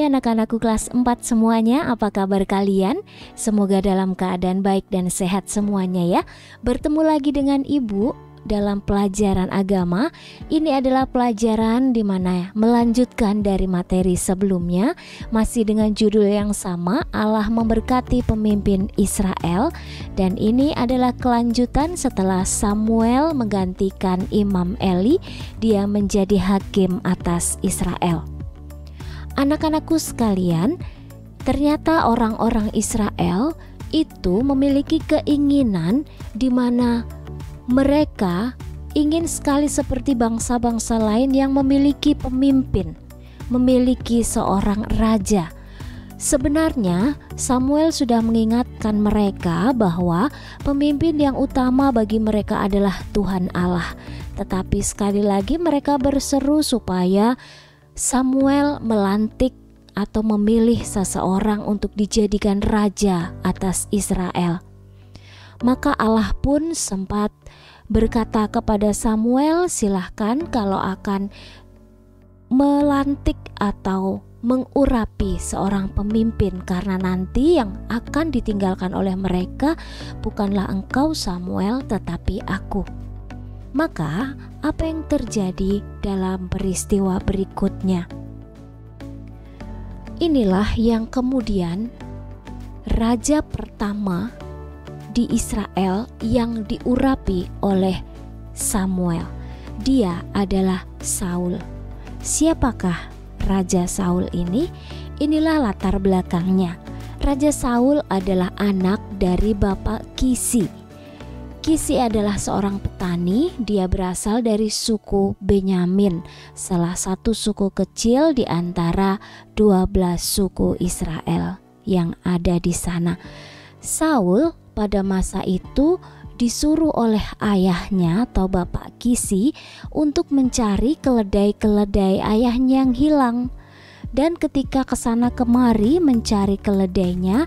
anak-anakku kelas 4 semuanya, apa kabar kalian? Semoga dalam keadaan baik dan sehat semuanya ya. Bertemu lagi dengan Ibu dalam pelajaran agama. Ini adalah pelajaran di mana melanjutkan dari materi sebelumnya, masih dengan judul yang sama, Allah memberkati pemimpin Israel. Dan ini adalah kelanjutan setelah Samuel menggantikan Imam Eli, dia menjadi hakim atas Israel. Anak-anakku sekalian, ternyata orang-orang Israel itu memiliki keinginan di mana mereka ingin sekali seperti bangsa-bangsa lain yang memiliki pemimpin, memiliki seorang raja. Sebenarnya Samuel sudah mengingatkan mereka bahwa pemimpin yang utama bagi mereka adalah Tuhan Allah. Tetapi sekali lagi mereka berseru supaya Samuel melantik atau memilih seseorang untuk dijadikan raja atas Israel. Maka Allah pun sempat berkata kepada Samuel, silahkan kalau akan melantik atau mengurapi seorang pemimpin, karena nanti yang akan ditinggalkan oleh mereka bukanlah engkau Samuel, tetapi aku. Maka apa yang terjadi dalam peristiwa berikutnya? Inilah yang kemudian raja pertama di Israel yang diurapi oleh Samuel. Dia adalah Saul. Siapakah Raja Saul ini? Inilah latar belakangnya. Raja Saul adalah anak dari Bapak Kisi. Kisi adalah seorang petani, dia berasal dari suku Benyamin, salah satu suku kecil di antara 12 suku Israel yang ada di sana. Saul pada masa itu disuruh oleh ayahnya atau Bapak Kisi untuk mencari keledai-keledai ayahnya yang hilang. Dan ketika kesana kemari mencari keledainya,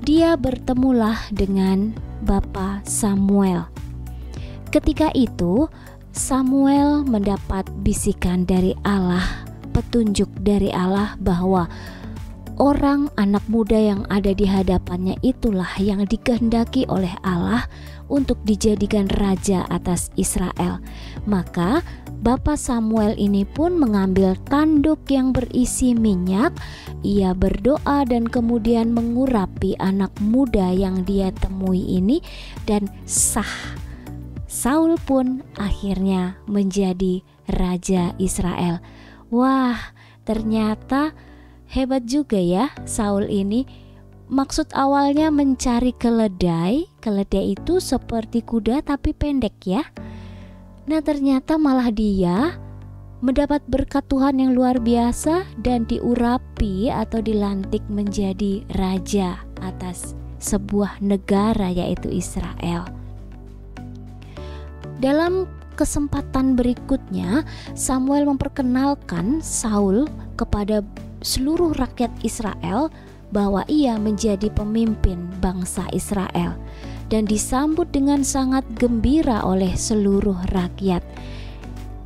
dia bertemulah dengan Bapak Samuel. Ketika itu Samuel mendapat bisikan dari Allah, petunjuk dari Allah bahwa orang anak muda yang ada di hadapannya itulah yang dikehendaki oleh Allah untuk dijadikan raja atas Israel. Maka Bapak Samuel ini pun mengambil tanduk yang berisi minyak. Ia berdoa dan kemudian mengurapi anak muda yang dia temui ini, dan sah. Saul pun akhirnya menjadi raja Israel. Wah, ternyata hebat juga ya Saul ini. Maksud awalnya mencari keledai. Keledai itu seperti kuda tapi pendek ya. Nah, ternyata malah dia mendapat berkat Tuhan yang luar biasa dan diurapi atau dilantik menjadi raja atas sebuah negara, yaitu Israel. Dalam kesempatan berikutnya, Samuel memperkenalkan Saul kepada seluruh rakyat Israel bahwa ia menjadi pemimpin bangsa Israel, dan disambut dengan sangat gembira oleh seluruh rakyat.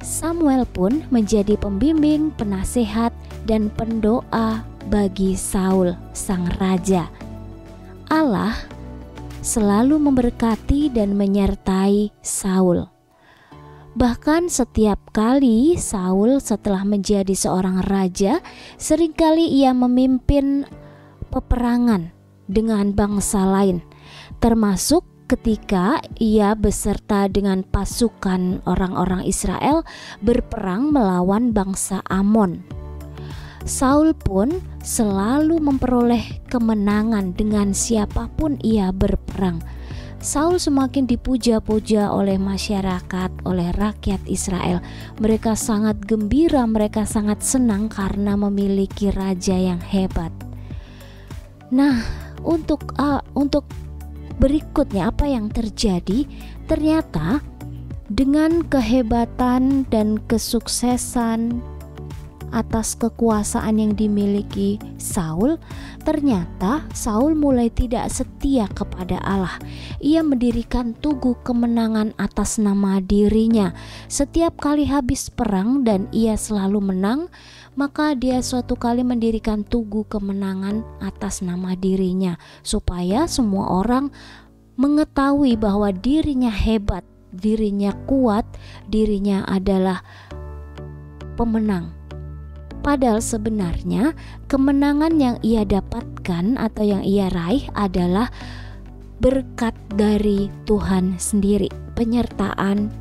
Samuel pun menjadi pembimbing, penasehat, dan pendoa bagi Saul, sang raja. Allah selalu memberkati dan menyertai Saul. Bahkan setiap kali Saul setelah menjadi seorang raja, seringkali ia memimpin peperangan dengan bangsa lain, termasuk ketika ia beserta dengan pasukan orang-orang Israel berperang melawan bangsa Amon. Saul pun selalu memperoleh kemenangan dengan siapapun ia berperang. Saul semakin dipuja-puja oleh masyarakat, oleh rakyat Israel. Mereka sangat gembira, mereka sangat senang karena memiliki raja yang hebat. Nah, untuk berikutnya apa yang terjadi? Ternyata dengan kehebatan dan kesuksesan atas kekuasaan yang dimiliki Saul, ternyata Saul mulai tidak setia kepada Allah. Ia mendirikan tugu kemenangan atas nama dirinya. Setiap kali habis perang dan ia selalu menang, maka dia suatu kali mendirikan tugu kemenangan atas nama dirinya, supaya semua orang mengetahui bahwa dirinya hebat, dirinya kuat, dirinya adalah pemenang. Padahal sebenarnya kemenangan yang ia dapatkan atau yang ia raih adalah berkat dari Tuhan sendiri, penyertaan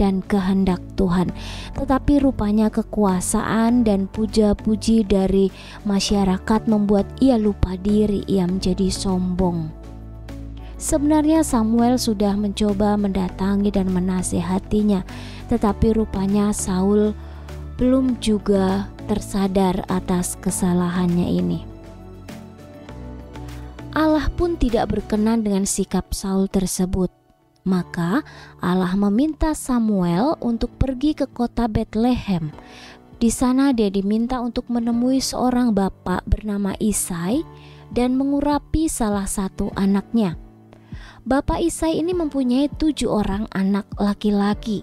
dan kehendak Tuhan. Tetapi rupanya kekuasaan dan puja-puji dari masyarakat membuat ia lupa diri, ia menjadi sombong. Sebenarnya Samuel sudah mencoba mendatangi dan menasihatinya, tetapi rupanya Saul belum juga tersadar atas kesalahannya ini. Allah pun tidak berkenan dengan sikap Saul tersebut. Maka Allah meminta Samuel untuk pergi ke kota Betlehem. Di sana dia diminta untuk menemui seorang bapak bernama Isai dan mengurapi salah satu anaknya. Bapak Isai ini mempunyai 7 orang anak laki-laki.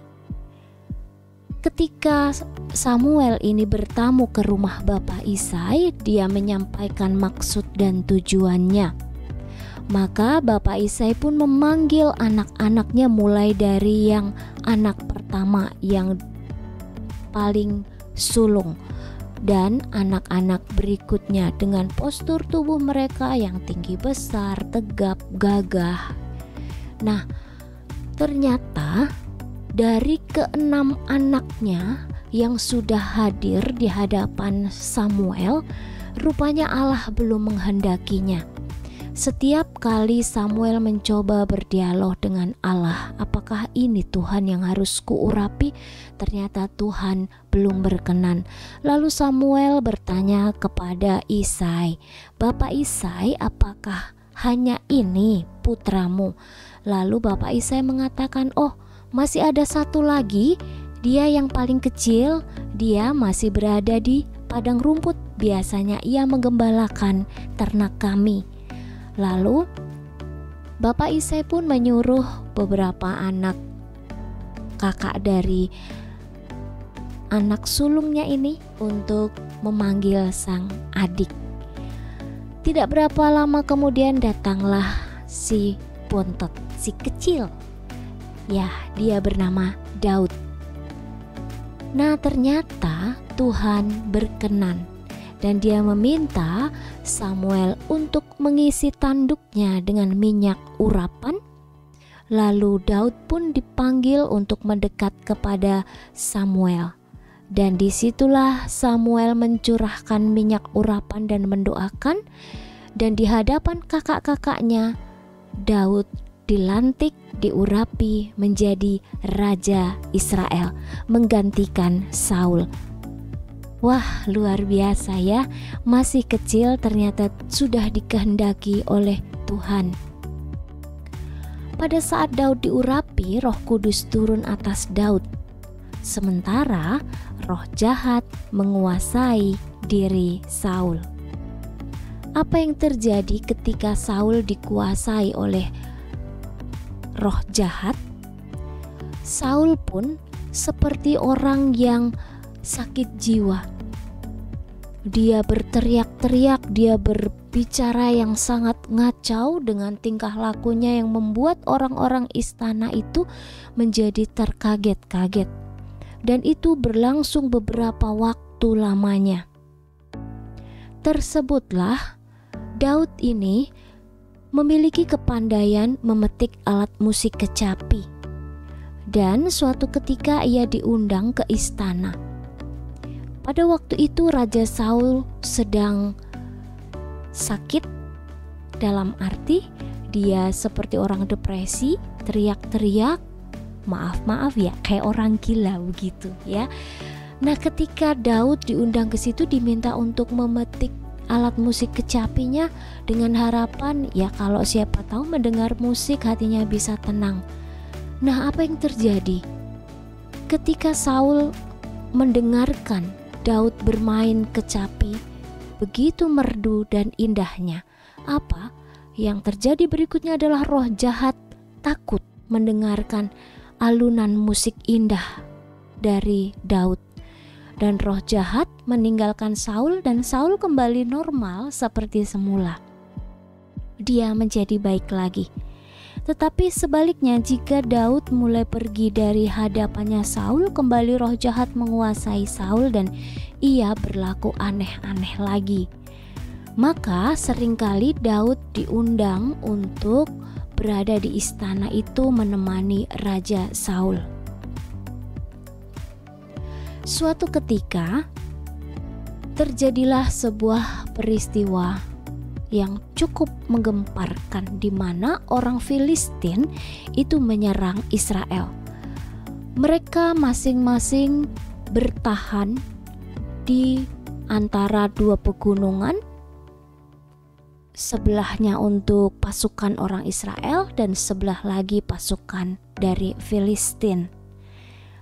Ketika Samuel ini bertamu ke rumah Bapak Isai, dia menyampaikan maksud dan tujuannya. Maka Bapak Isai pun memanggil anak-anaknya mulai dari yang anak pertama yang paling sulung dan anak-anak berikutnya dengan postur tubuh mereka yang tinggi besar, tegap, gagah. Nah, ternyata dari ke-6 anaknya yang sudah hadir di hadapan Samuel, rupanya Allah belum menghendakinya. Setiap kali Samuel mencoba berdialog dengan Allah, apakah ini Tuhan yang harus kuurapi? Ternyata Tuhan belum berkenan. Lalu Samuel bertanya kepada Isai, "Bapak Isai, apakah hanya ini putramu?" Lalu Bapak Isai mengatakan, "Oh, masih ada satu lagi, dia yang paling kecil, dia masih berada di padang rumput. Biasanya ia menggembalakan ternak kami." Lalu Bapak Isai pun menyuruh beberapa anak kakak dari anak sulungnya ini untuk memanggil sang adik. Tidak berapa lama kemudian datanglah si bontot, si kecil. Ya, dia bernama Daud. Nah, ternyata Tuhan berkenan dan dia meminta Samuel untuk mengisi tanduknya dengan minyak urapan. Lalu Daud pun dipanggil untuk mendekat kepada Samuel. Dan disitulah Samuel mencurahkan minyak urapan dan mendoakan. Dan di hadapan kakak-kakaknya, Daud dilantik, diurapi menjadi Raja Israel, menggantikan Saul. Wah, luar biasa ya, masih kecil ternyata sudah dikehendaki oleh Tuhan. Pada saat Daud diurapi, Roh Kudus turun atas Daud. Sementara roh jahat menguasai diri Saul. Apa yang terjadi ketika Saul dikuasai oleh roh jahat? Saul pun seperti orang yang sakit jiwa. Dia berteriak-teriak, dia berbicara yang sangat ngacau dengan tingkah lakunya yang membuat orang-orang istana itu menjadi terkaget-kaget. Dan itu berlangsung beberapa waktu lamanya. Tersebutlah Daud ini memiliki kepandaian memetik alat musik kecapi. Dan suatu ketika ia diundang ke istana. Pada waktu itu Raja Saul sedang sakit, dalam arti dia seperti orang depresi, teriak-teriak, maaf ya, kayak orang gila begitu ya. Nah, ketika Daud diundang ke situ diminta untuk memetik alat musik kecapinya dengan harapan ya kalau siapa tahu mendengar musik hatinya bisa tenang. Nah, apa yang terjadi? Ketika Saul mendengarkan Daud bermain kecapi, begitu merdu dan indahnya. Apa yang terjadi berikutnya adalah roh jahat takut mendengarkan alunan musik indah dari Daud. Dan roh jahat meninggalkan Saul dan Saul kembali normal seperti semula. Dia menjadi baik lagi. Tetapi sebaliknya, jika Daud mulai pergi dari hadapannya Saul, kembali roh jahat menguasai Saul dan ia berlaku aneh-aneh lagi. Maka seringkali Daud diundang untuk berada di istana itu menemani Raja Saul. Suatu ketika terjadilah sebuah peristiwa yang cukup menggemparkan, di mana orang Filistin itu menyerang Israel. Mereka masing-masing bertahan di antara dua pegunungan, sebelahnya untuk pasukan orang Israel dan sebelah lagi pasukan dari Filistin.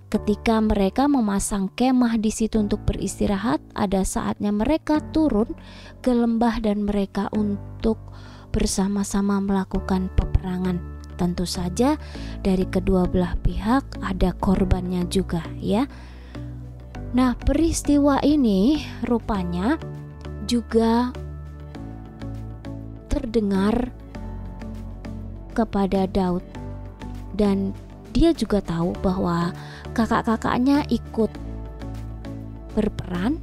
Ketika mereka memasang kemah di situ untuk beristirahat, ada saatnya mereka turun ke lembah dan mereka untuk bersama-sama melakukan peperangan. Tentu saja dari kedua belah pihak ada korbannya juga, ya. Nah, peristiwa ini rupanya juga terdengar kepada Daud, dan dia juga tahu bahwa kakak-kakaknya ikut berperan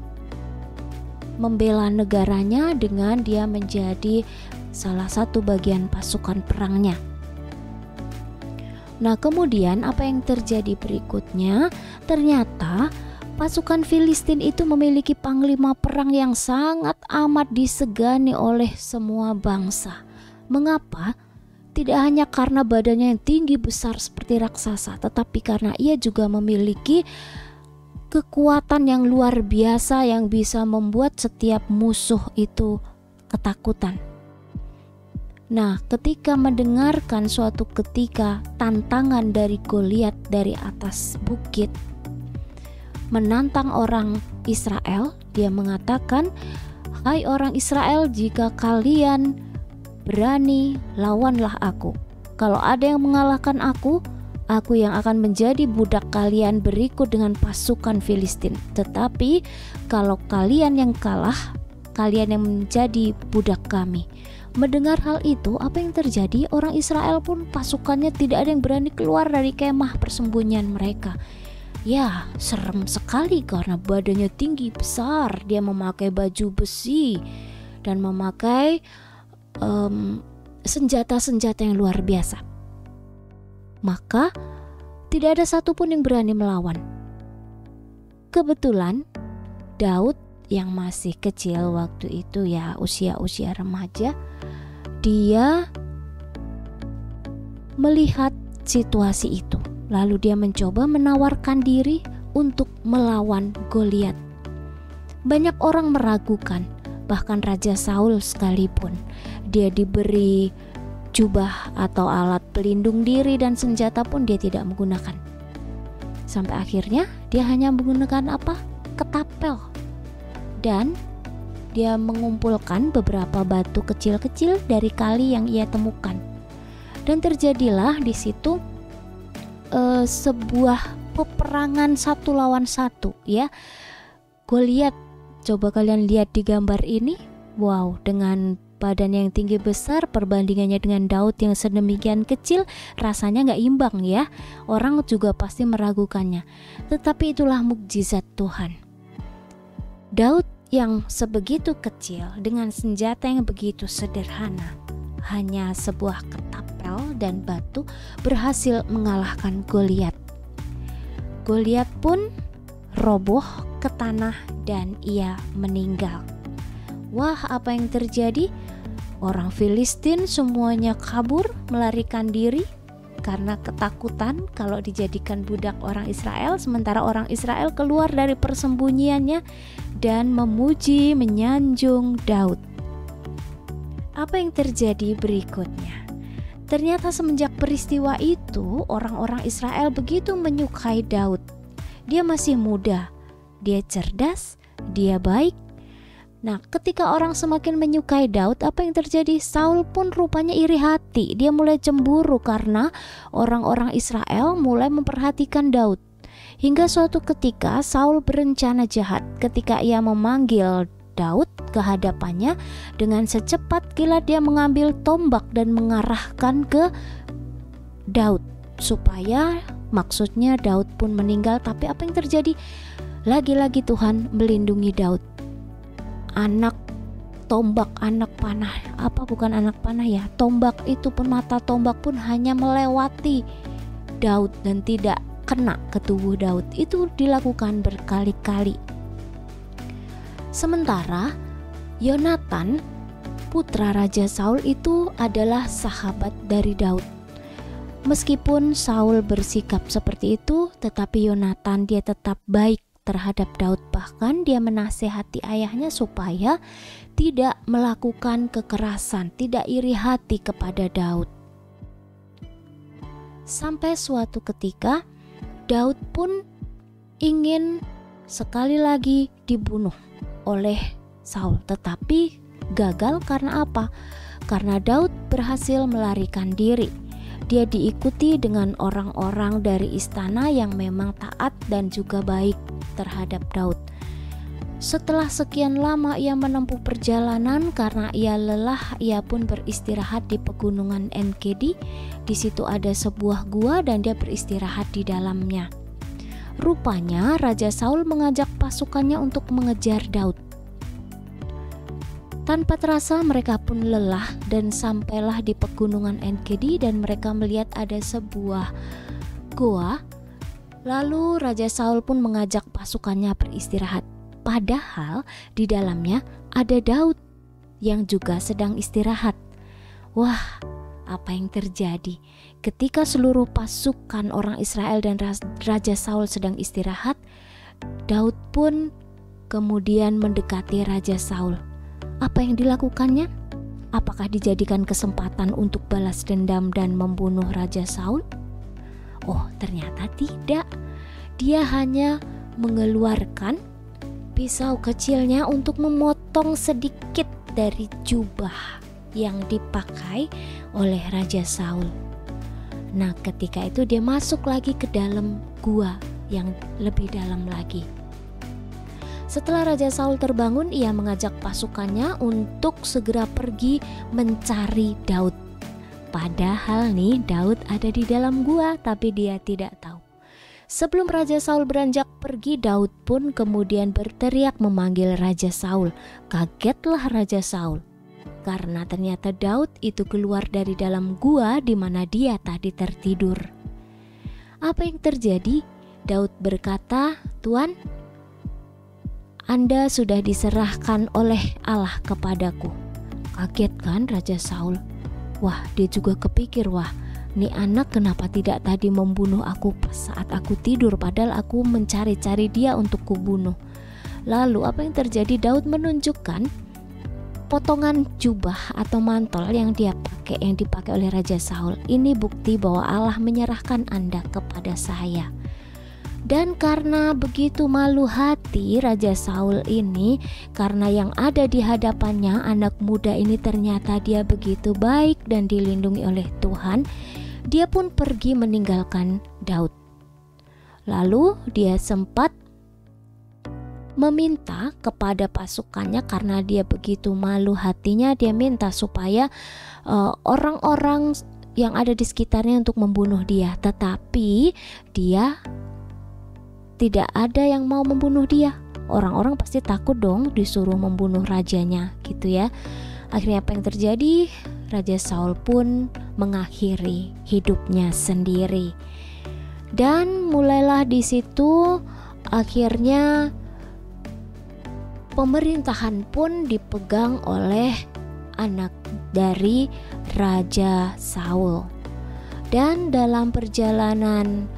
membela negaranya dengan dia menjadi salah satu bagian pasukan perangnya. Nah, kemudian apa yang terjadi berikutnya? Ternyata pasukan Filistin itu memiliki panglima perang yang sangat amat disegani oleh semua bangsa. Mengapa? Tidak hanya karena badannya yang tinggi besar seperti raksasa, tetapi karena ia juga memiliki kekuatan yang luar biasa yang bisa membuat setiap musuh itu ketakutan. Nah, ketika mendengarkan suatu ketika tantangan dari Goliat dari atas bukit menantang orang Israel, dia mengatakan, "Hai orang Israel, jika kalian berani, lawanlah aku. Kalau ada yang mengalahkan aku yang akan menjadi budak kalian berikut dengan pasukan Filistin. Tetapi kalau kalian yang kalah, kalian yang menjadi budak kami." Mendengar hal itu, apa yang terjadi? Orang Israel pun pasukannya tidak ada yang berani keluar dari kemah persembunyian mereka. Ya, serem sekali karena badannya tinggi besar. Dia memakai baju besi dan memakai senjata-senjata yang luar biasa. Maka tidak ada satupun yang berani melawan. Kebetulan Daud yang masih kecil waktu itu, ya usia remaja, dia melihat situasi itu. Lalu dia mencoba menawarkan diri untuk melawan Goliat. Banyak orang meragukan, bahkan Raja Saul sekalipun. Dia diberi jubah atau alat pelindung diri dan senjata pun dia tidak menggunakan. Sampai akhirnya dia hanya menggunakan apa? Ketapel. Dan dia mengumpulkan beberapa batu kecil-kecil dari kali yang ia temukan. Dan terjadilah di situ sebuah peperangan satu lawan satu, ya. Goliat, coba kalian lihat di gambar ini. Wow, dengan badan yang tinggi besar perbandingannya dengan Daud yang sedemikian kecil, rasanya gak imbang, ya. Orang juga pasti meragukannya. Tetapi itulah mukjizat Tuhan. Daud yang sebegitu kecil dengan senjata yang begitu sederhana, hanya sebuah ketapel dan batu, berhasil mengalahkan Goliat. Goliat pun roboh ke tanah dan ia meninggal. Wah, apa yang terjadi? Orang Filistin semuanya kabur, melarikan diri karena ketakutan kalau dijadikan budak orang Israel. Sementara orang Israel keluar dari persembunyiannya dan memuji, menyanjung Daud. Apa yang terjadi berikutnya? Ternyata semenjak peristiwa itu, orang-orang Israel begitu menyukai Daud. Dia masih muda, dia cerdas, dia baik. Nah, ketika orang semakin menyukai Daud, apa yang terjadi? Saul pun rupanya iri hati. Dia mulai cemburu karena orang-orang Israel mulai memperhatikan Daud. Hingga suatu ketika Saul berencana jahat ketika ia memanggil Daud ke hadapannya. Dengan secepat kilat dia mengambil tombak dan mengarahkan ke Daud, supaya maksudnya Daud pun meninggal. Tapi apa yang terjadi? Lagi-lagi Tuhan melindungi Daud. Anak tombak, anak panah, bukan anak panah ya, tombak itu pun, mata tombak pun hanya melewati Daud dan tidak kena ke tubuh Daud. Itu dilakukan berkali-kali. Sementara Yonatan, putra Raja Saul, itu adalah sahabat dari Daud. Meskipun Saul bersikap seperti itu, tetapi Yonatan dia tetap baik terhadap Daud. Bahkan dia menasehati ayahnya supaya tidak melakukan kekerasan, tidak iri hati kepada Daud. Sampai suatu ketika Daud pun ingin sekali lagi dibunuh oleh Saul, tetapi gagal. Karena apa? Karena Daud berhasil melarikan diri. Dia diikuti dengan orang-orang dari istana yang memang taat dan juga baik terhadap Daud. Setelah sekian lama ia menempuh perjalanan, karena ia lelah, ia pun beristirahat di pegunungan En-Gedi. Di situ ada sebuah gua dan dia beristirahat di dalamnya. Rupanya Raja Saul mengajak pasukannya untuk mengejar Daud. Tanpa terasa mereka pun lelah dan sampailah di pegunungan En-Gedi dan mereka melihat ada sebuah goa. Lalu Raja Saul pun mengajak pasukannya beristirahat. Padahal di dalamnya ada Daud yang juga sedang istirahat. Wah, apa yang terjadi? Ketika seluruh pasukan orang Israel dan Raja Saul sedang istirahat, Daud pun kemudian mendekati Raja Saul. Apa yang dilakukannya? Apakah dijadikan kesempatan untuk balas dendam dan membunuh Raja Saul? Oh, ternyata tidak. Dia hanya mengeluarkan pisau kecilnya untuk memotong sedikit dari jubah yang dipakai oleh Raja Saul. Nah, ketika itu dia masuk lagi ke dalam gua yang lebih dalam lagi. Setelah Raja Saul terbangun, ia mengajak pasukannya untuk segera pergi mencari Daud. Padahal nih Daud ada di dalam gua, tapi dia tidak tahu. Sebelum Raja Saul beranjak pergi, Daud pun kemudian berteriak memanggil Raja Saul. Kagetlah Raja Saul, karena ternyata Daud itu keluar dari dalam gua di mana dia tadi tertidur. Apa yang terjadi? Daud berkata, "Tuan, Anda sudah diserahkan oleh Allah kepadaku." Kaget kan Raja Saul? Wah, dia juga kepikir, wah, nih anak kenapa tidak tadi membunuh aku pas saat aku tidur, padahal aku mencari-cari dia untuk kubunuh. Lalu apa yang terjadi? Daud menunjukkan potongan jubah atau mantel yang dipakai oleh Raja Saul. Ini bukti bahwa Allah menyerahkan Anda kepada saya. Dan karena begitu malu hati Raja Saul ini, karena yang ada di hadapannya anak muda ini ternyata dia begitu baik dan dilindungi oleh Tuhan, dia pun pergi meninggalkan Daud. Lalu dia sempat meminta kepada pasukannya, karena dia begitu malu hatinya, dia minta supaya orang-orang yang ada di sekitarnya untuk membunuh dia. Tetapi dia tidak ada yang mau membunuh dia. Orang-orang pasti takut dong disuruh membunuh rajanya gitu ya. Akhirnya apa yang terjadi? Raja Saul pun mengakhiri hidupnya sendiri. Dan mulailah di situ akhirnya pemerintahan pun dipegang oleh anak dari Raja Saul. Dan dalam perjalanan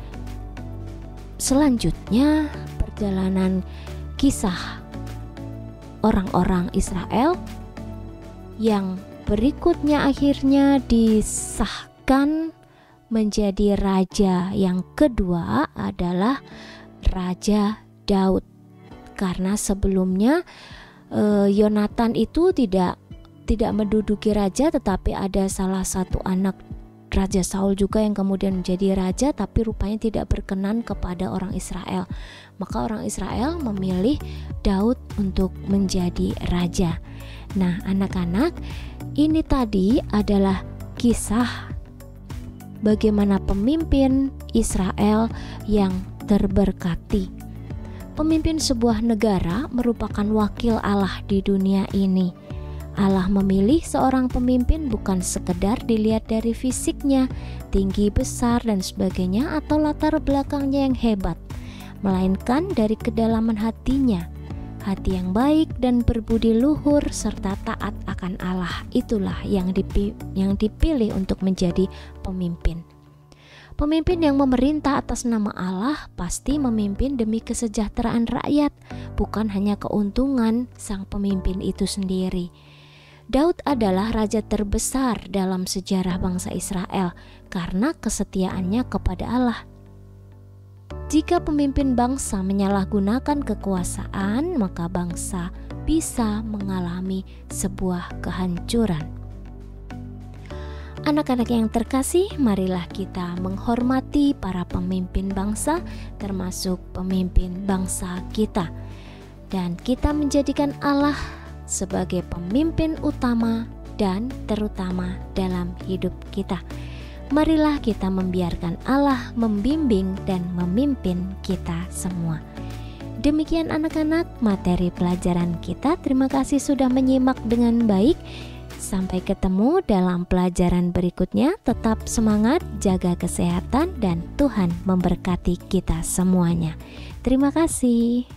selanjutnya, perjalanan kisah orang-orang Israel yang berikutnya akhirnya disahkan menjadi raja yang kedua adalah Raja Daud. karena sebelumnya Yonatan itu tidak menduduki raja, tetapi ada salah satu anak Raja Saul juga yang kemudian menjadi raja, tapi rupanya tidak berkenan kepada orang Israel. Maka orang Israel memilih Daud untuk menjadi raja. Nah, anak-anak, ini tadi adalah kisah bagaimana pemimpin Israel yang terberkati. Pemimpin sebuah negara merupakan wakil Allah di dunia ini. Allah memilih seorang pemimpin bukan sekedar dilihat dari fisiknya, tinggi, besar, dan sebagainya, atau latar belakangnya yang hebat, melainkan dari kedalaman hatinya. Hati yang baik dan berbudi luhur serta taat akan Allah, itulah yang dipilih untuk menjadi pemimpin. Pemimpin yang memerintah atas nama Allah pasti memimpin demi kesejahteraan rakyat, bukan hanya keuntungan sang pemimpin itu sendiri. Daud adalah raja terbesar dalam sejarah bangsa Israel karena kesetiaannya kepada Allah. Jika pemimpin bangsa menyalahgunakan kekuasaan, maka bangsa bisa mengalami sebuah kehancuran. Anak-anak yang terkasih, marilah kita menghormati para pemimpin bangsa, termasuk pemimpin bangsa kita. Dan kita menjadikan Allah sebagai pemimpin utama dan terutama dalam hidup kita. Marilah kita membiarkan Allah membimbing dan memimpin kita semua. Demikian anak-anak materi pelajaran kita. Terima kasih sudah menyimak dengan baik. Sampai ketemu dalam pelajaran berikutnya. Tetap semangat, jaga kesehatan, dan Tuhan memberkati kita semuanya. Terima kasih.